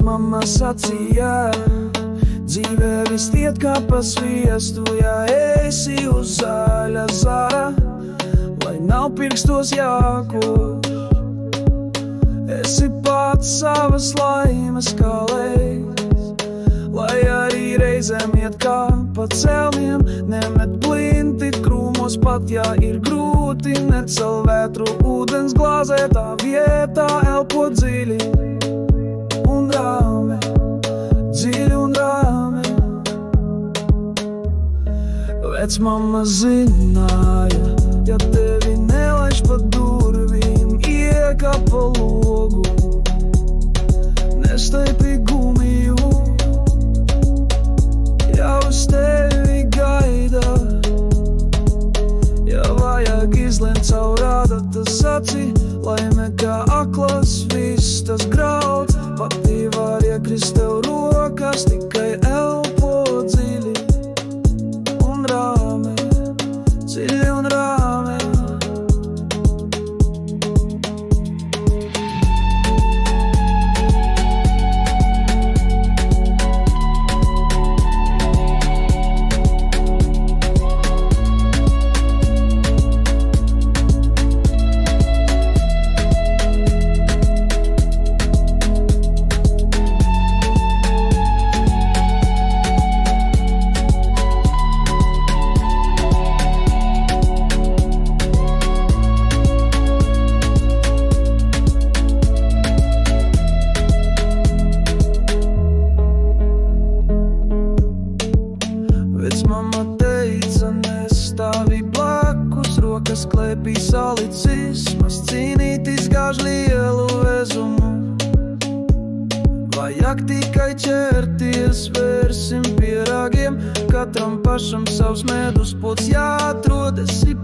Vecmamma sacīja, dzīvē viss iet kā pa sviestu, ja esi uz zaļa zara, lai nav pirkstos jākož. Esi pats savas laimes kalējs, lai arī reizēm iet kā pa celmiem, nemet plinti krūmos pat, ja ir grūti, necel vētru ūdens glāzē, tā vietā elpo dziļi un rāmi, dziļi un rāmi. Vecmamma zināja, ja tevi nelaiž pa durvīm, iekā pa logu, nestaipi gumiju, ja uz tevi gaida. Ja vajag izlent caur ādatas aci, laime kā aklas viss tas grauds, pati var iekrist tev rokas, tikai elpo dziļi un rāmi, dziļi un rāmi. Vecmamma teica, nestāvi blakus, rokas klēpī salicis, maz cīnītis gāž lielu vezumu. Vajag tikai ķerties, vērsim pie ragiem, katram pašam savs medus pods jāatrod, esi